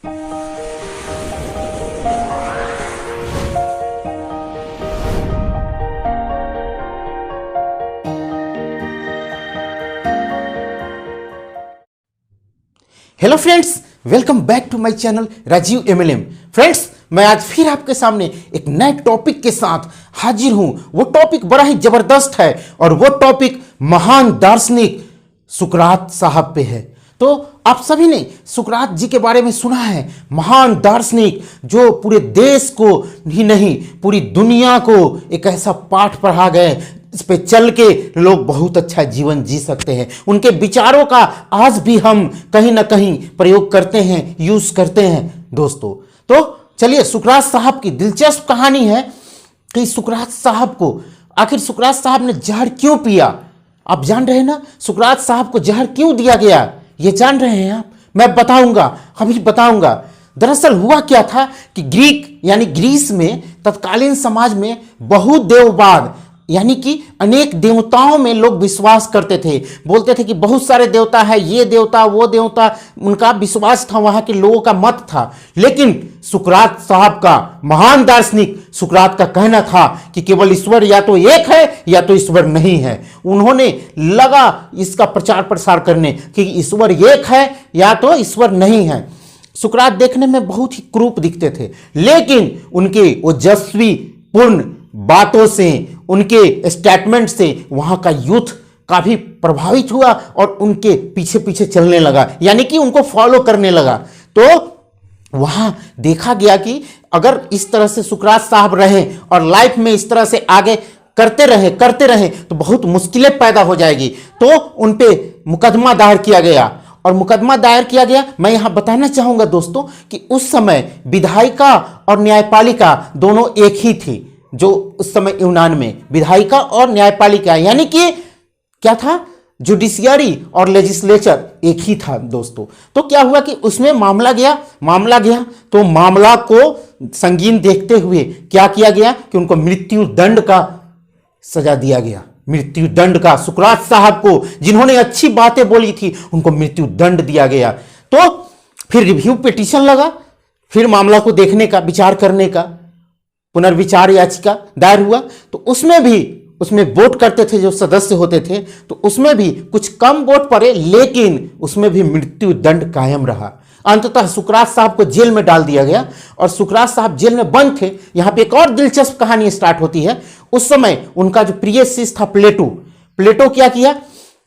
Hello friends, welcome back to my channel Rajiv MLM. Friends, मैं आज फिर आपके सामने एक नए टॉपिक के साथ हाजिर हूं। वो टॉपिक बड़ा ही जबरदस्त है और वो टॉपिक महान दार्शनिक सुकरात साहब पे है। तो आप सभी ने सुकरात जी के बारे में सुना है, महान दार्शनिक जो पूरे देश को ही नहीं पूरी दुनिया को एक ऐसा पाठ पढ़ा गए, इस पे चल के लोग बहुत अच्छा जीवन जी सकते हैं। उनके विचारों का आज भी हम कहीं ना कहीं प्रयोग करते हैं, यूज करते हैं दोस्तों। तो चलिए, सुकरात साहब की दिलचस्प कहानी है कि सुकरात साहब को आखिर सुकरात साहब ने जहर क्यों पिया। आप जान रहे हैं ना, सुकरात साहब को जहर क्यों दिया गया, ये जान रहे हैं आप? मैं बताऊंगा, अभी बताऊंगा। दरअसल हुआ क्या था कि ग्रीस में तत्कालीन समाज में बहुदेववाद यानी कि अनेक देवताओं में लोग विश्वास करते थे। बोलते थे कि बहुत सारे देवता है, ये देवता वो देवता, उनका विश्वास था, वहां के लोगों का मत था। लेकिन सुकरात साहब का, महान दार्शनिक सुकरात का कहना था कि केवल ईश्वर या तो एक है या तो ईश्वर नहीं है। उन्होंने लगा इसका प्रचार प्रसार करने कि ईश्वर एक है या तो ईश्वर नहीं है। सुकरात देखने में बहुत ही क्रूप दिखते थे, लेकिन उनके ओजस्वी पूर्ण बातों से, उनके स्टेटमेंट से वहां का यूथ काफी प्रभावित हुआ और उनके पीछे पीछे चलने लगा, यानी कि उनको फॉलो करने लगा। तो वहां देखा गया कि अगर इस तरह से सुकरात साहब रहे और लाइफ में इस तरह से आगे करते रहे तो बहुत मुश्किलें पैदा हो जाएगी। तो उन पे मुकदमा दायर किया गया और मुकदमा दायर किया गया। मैं यहां बताना चाहूंगा दोस्तों कि उस समय विधायिका और न्यायपालिका दोनों एक ही थी। जो उस समय यूनान में विधायिका और न्यायपालिका यानी कि क्या था, जुडिशियरी और लेजिस्लेचर एक ही था दोस्तों। तो क्या हुआ कि उसमें मामला गया तो मामला को संगीन देखते हुए क्या किया गया कि उनको मृत्यु दंड का सजा दिया गया। मृत्यु दंड का सुकरात साहब को, जिन्होंने अच्छी बातें बोली थी, उनको मृत्यु दंड दिया गया। तो फिर रिव्यू पिटीशन लगा, फिर मामला को देखने का, विचार करने का पुनर्विचार याचिका दायर हुआ। तो उसमें वोट करते थे जो सदस्य होते थे, तो उसमें भी कुछ कम वोट पड़े, लेकिन उसमें भी मृत्यु दंड कायम रहा। अंततः सुकरात साहब को जेल में डाल दिया गया और सुकरात साहब जेल में बंद थे। यहां पे एक और दिलचस्प कहानी स्टार्ट होती है। उस समय उनका जो प्रिय शिष्य था प्लेटो क्या किया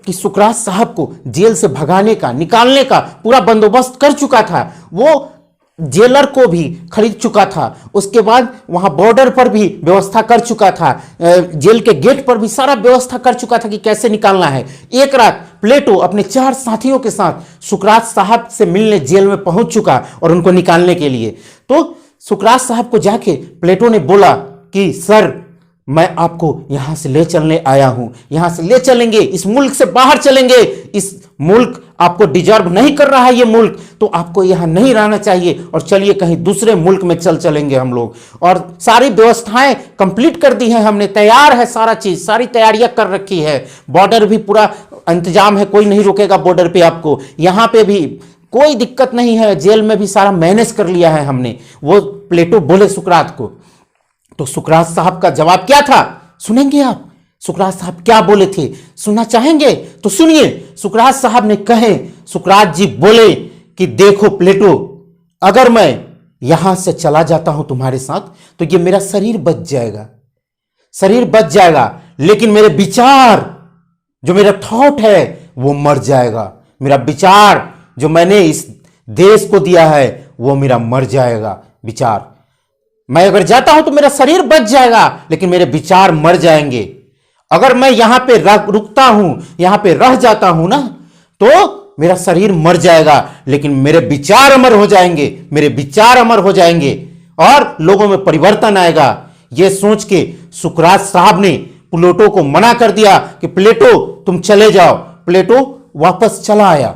कि सुकरात साहब को जेल से भगाने का, निकालने का पूरा बंदोबस्त कर चुका था। वो जेलर को भी खरीद चुका था, उसके बाद वहां बॉर्डर पर भी व्यवस्था कर चुका था, जेल के गेट पर भी सारा व्यवस्था कर चुका था कि कैसे निकालना है। एक रात प्लेटो अपने 4 साथियों के साथ सुकरात साहब से मिलने जेल में पहुंच चुका और उनको निकालने के लिए। तो सुकरात साहब को जाके प्लेटो ने बोला कि सर, मैं आपको यहां से ले चलने आया हूं, यहां से ले चलेंगे, इस मुल्क से बाहर चलेंगे, इस मुल्क आपको डिजर्व नहीं कर रहा है, ये मुल्क, तो आपको यहां नहीं रहना चाहिए और चलिए कहीं दूसरे मुल्क में चलेंगे हम लोग। और सारी व्यवस्थाएं कंप्लीट कर दी हैं हमने, तैयार है सारा चीज, सारी तैयारियां कर रखी है, बॉर्डर भी पूरा इंतजाम है, कोई नहीं रोकेगा बॉर्डर पे आपको, यहां पे भी कोई दिक्कत नहीं है, जेल में भी सारा मैनेज कर लिया है हमने। वो प्लेटो बोले सुकरात को। तो सुकरात साहब का जवाब क्या था, सुनेंगे आप? सुकरात साहब क्या बोले थे, सुनना चाहेंगे? तो सुनिए। सुकरात साहब ने कहे, सुकरात जी बोले कि देखो प्लेटो, अगर मैं यहां से चला जाता हूं तुम्हारे साथ तो ये मेरा शरीर बच जाएगा, लेकिन मेरे विचार, जो मेरा थॉट है वो मर जाएगा। मेरा विचार जो मैंने इस देश को दिया है वो मेरा मर जाएगा विचार। मैं अगर जाता हूं तो मेरा शरीर बच जाएगा, लेकिन मेरे विचार मर जाएंगे। अगर मैं यहां पे रुकता हूं, यहां पे रह जाता हूं ना, तो मेरा शरीर मर जाएगा, लेकिन मेरे विचार अमर हो जाएंगे और लोगों में परिवर्तन आएगा। यह सोच के सुकरात साहब ने प्लेटो को मना कर दिया कि प्लेटो तुम चले जाओ। प्लेटो वापस चला आया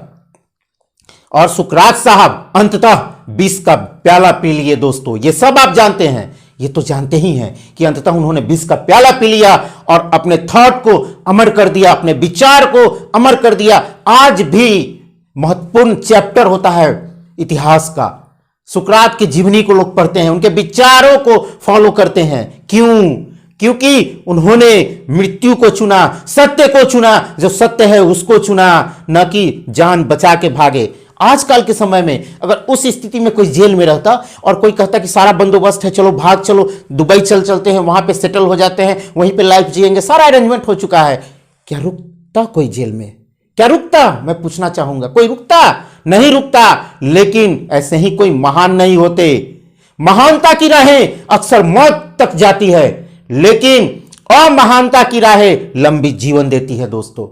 और सुकरात साहब अंततः विष का प्याला पी लिए। दोस्तों, ये सब आप जानते हैं, ये तो जानते ही हैं कि अंततः उन्होंने विष का प्याला पी लिया और अपने थॉट को अमर कर दिया, अपने विचार को अमर कर दिया। आज भी महत्वपूर्ण चैप्टर होता है इतिहास का, सुकरात की जीवनी को लोग पढ़ते हैं, उनके विचारों को फॉलो करते हैं। क्यों? क्योंकि उन्होंने मृत्यु को चुना, सत्य को चुना, जो सत्य है उसको चुना, न कि जान बचा के भागे। आजकल के समय में अगर उस स्थिति में कोई जेल में रहता और कोई कहता कि सारा बंदोबस्त है, चलो भाग चलो दुबई चलते हैं, वहां पे सेटल हो जाते हैं, वहीं पे लाइफ जिएंगे, सारा अरेंजमेंट हो चुका है, क्या रुकता कोई जेल में? क्या रुकता? मैं पूछना चाहूंगा, कोई रुकता? नहीं रुकता। लेकिन ऐसे ही कोई महान नहीं होते। महानता की राहें अक्सर मौत तक जाती है, लेकिन अमहानता की राहें लंबी जीवन देती है दोस्तों।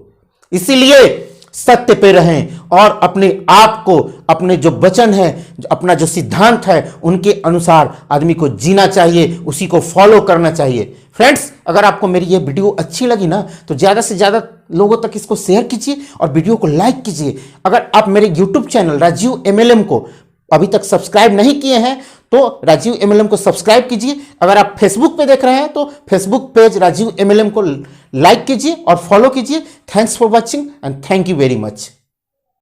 इसीलिए सत्य पे रहें और अपने आप को, अपने जो वचन है, अपना जो सिद्धांत है, उनके अनुसार आदमी को जीना चाहिए, उसी को फॉलो करना चाहिए। फ्रेंड्स, अगर आपको मेरी ये वीडियो अच्छी लगी ना तो ज़्यादा से ज़्यादा लोगों तक इसको शेयर कीजिए और वीडियो को लाइक कीजिए। अगर आप मेरे यूट्यूब चैनल राजीव MLM को अभी तक सब्सक्राइब नहीं किए हैं तो राजीव MLM को सब्सक्राइब कीजिए। अगर आप फेसबुक पे देख रहे हैं तो फेसबुक पेज राजीव MLM को लाइक कीजिए और फॉलो कीजिए। Thanks for watching and thank you very much.